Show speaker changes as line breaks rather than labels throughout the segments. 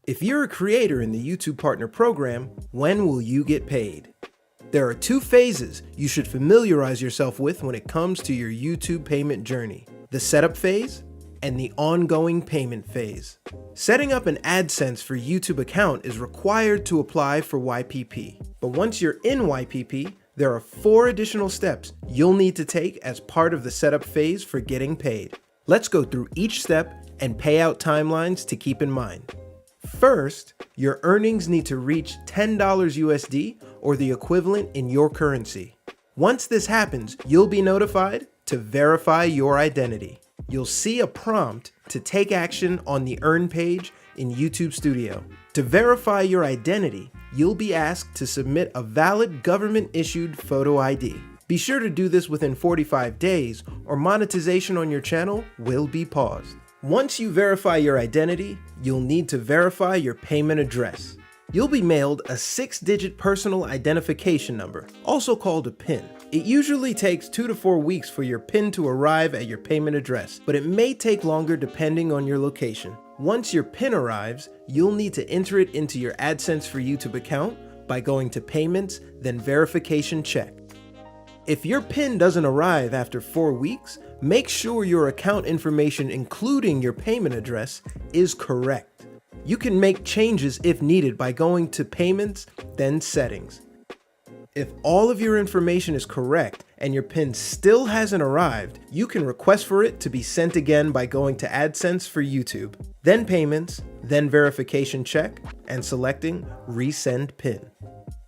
If you're a creator in the YouTube Partner Program, when will you get paid? There are two phases you should familiarize yourself with when it comes to your YouTube payment journey: the setup phase and the ongoing payment phase. Setting up an AdSense for YouTube account is required to apply for YPP. But once you're in YPP, there are 4 additional steps you'll need to take as part of the setup phase for getting paid. Let's go through each step and payout timelines to keep in mind. First, your earnings need to reach $10 USD or the equivalent in your currency. Once this happens, you'll be notified to verify your identity. You'll see a prompt to take action on the Earn page in YouTube Studio. To verify your identity, you'll be asked to submit a valid government-issued photo ID. Be sure to do this within 45 days or monetization on your channel will be paused. Once you verify your identity, you'll need to verify your payment address. You'll be mailed a 6-digit personal identification number, also called a PIN. It usually takes 2 to 4 weeks for your PIN to arrive at your payment address, but it may take longer depending on your location. Once your PIN arrives, you'll need to enter it into your AdSense for YouTube account by going to Payments, then Verification Check. If your PIN doesn't arrive after 4 weeks, make sure your account information, including your payment address, is correct. You can make changes if needed by going to Payments, then Settings. If all of your information is correct and your PIN still hasn't arrived, you can request for it to be sent again by going to AdSense for YouTube, then Payments, then Verification Check, and selecting Resend PIN.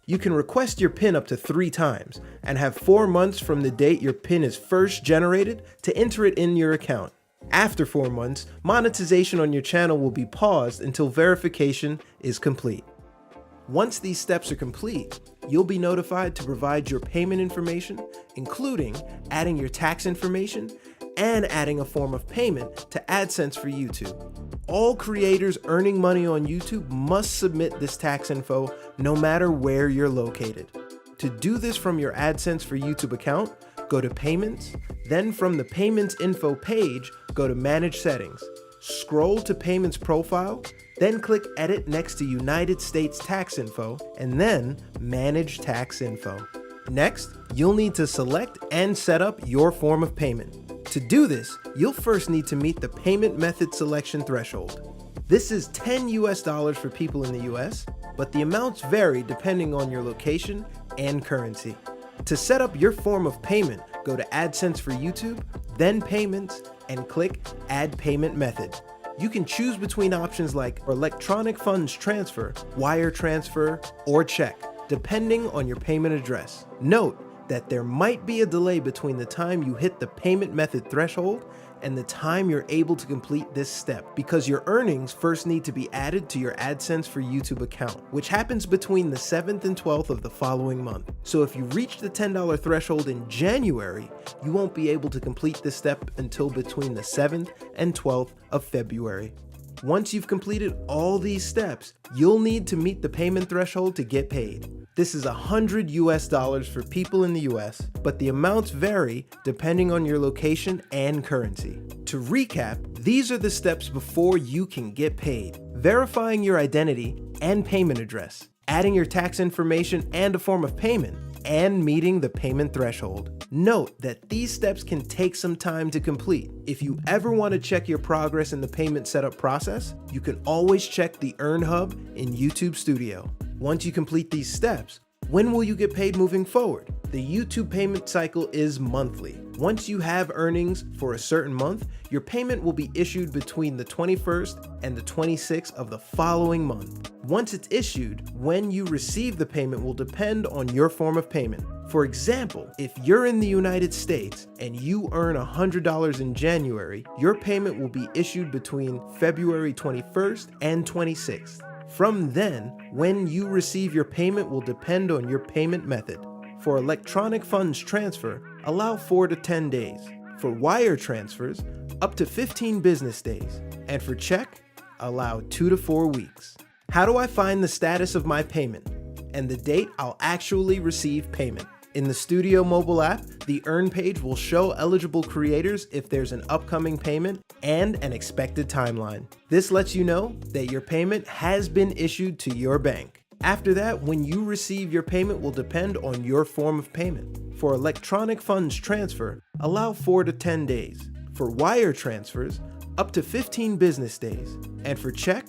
You can request your PIN up to 3 times and have 4 months from the date your PIN is first generated to enter it in your account. After 4 months, monetization on your channel will be paused until verification is complete. Once these steps are complete, you'll be notified to provide your payment information, including adding your tax information and adding a form of payment to AdSense for YouTube. All creators earning money on YouTube must submit this tax info no matter where you're located. To do this from your AdSense for YouTube account, go to Payments, then from the Payments Info page, go to Manage Settings. Scroll to Payments Profile, then click Edit next to United States Tax Info, and then Manage Tax Info. Next, you'll need to select and set up your form of payment. To do this, you'll first need to meet the payment method selection threshold. This is $10 US for people in the US, but the amounts vary depending on your location and currency. To set up your form of payment, go to AdSense for YouTube, then Payments, and click Add Payment Method. You can choose between options like electronic funds transfer, wire transfer, or check, depending on your payment address. Note that there might be a delay between the time you hit the payment method threshold and the time you're able to complete this step, because your earnings first need to be added to your AdSense for YouTube account, which happens between the 7th and 12th of the following month. So if you reach the $10 threshold in January, you won't be able to complete this step until between the 7th and 12th of February. Once you've completed all these steps, you'll need to meet the payment threshold to get paid. This is $100 US for people in the US, but the amounts vary depending on your location and currency. To recap, these are the steps before you can get paid: verifying your identity and payment address, adding your tax information and a form of payment, and meeting the payment threshold. Note that these steps can take some time to complete. If you ever want to check your progress in the payment setup process, you can always check the Earn Hub in YouTube Studio. Once you complete these steps, when will you get paid moving forward? The YouTube payment cycle is monthly. Once you have earnings for a certain month, your payment will be issued between the 21st and the 26th of the following month. Once it's issued, when you receive the payment will depend on your form of payment. For example, if you're in the United States and you earn $100 in January, your payment will be issued between February 21st and 26th. From then, when you receive your payment will depend on your payment method. For electronic funds transfer, allow 4 to 10 days. For wire transfers, up to 15 business days. And for check, allow 2 to 4 weeks. How do I find the status of my payment and the date I'll actually receive payment? In the Studio mobile app, the Earn page will show eligible creators if there's an upcoming payment and an expected timeline. This lets you know that your payment has been issued to your bank. After that, when you receive your payment will depend on your form of payment. For electronic funds transfer, allow 4 to 10 days. For wire transfers, up to 15 business days. And for check,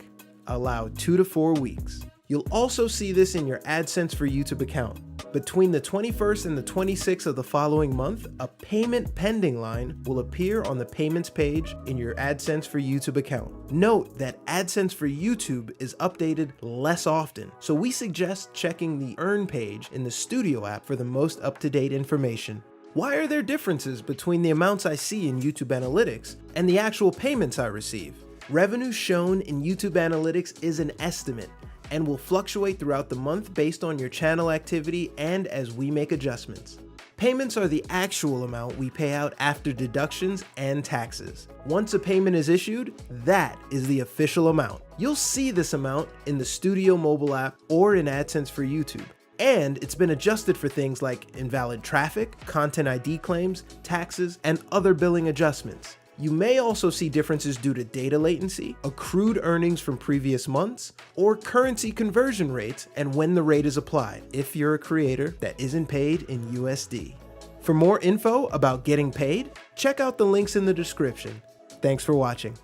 allow 2 to 4 weeks. You'll also see this in your AdSense for YouTube account. Between the 21st and the 26th of the following month, a payment pending line will appear on the payments page in your AdSense for YouTube account. Note that AdSense for YouTube is updated less often, so we suggest checking the Earn page in the Studio app for the most up-to-date information. Why are there differences between the amounts I see in YouTube Analytics and the actual payments I receive? Revenue shown in YouTube Analytics is an estimate and will fluctuate throughout the month based on your channel activity and as we make adjustments. Payments are the actual amount we pay out after deductions and taxes. Once a payment is issued, that is the official amount. You'll see this amount in the Studio mobile app or in AdSense for YouTube. And it's been adjusted for things like invalid traffic, content ID claims, taxes, and other billing adjustments. You may also see differences due to data latency, accrued earnings from previous months, or currency conversion rates and when the rate is applied, if you're a creator that isn't paid in USD. For more info about getting paid, check out the links in the description. Thanks for watching.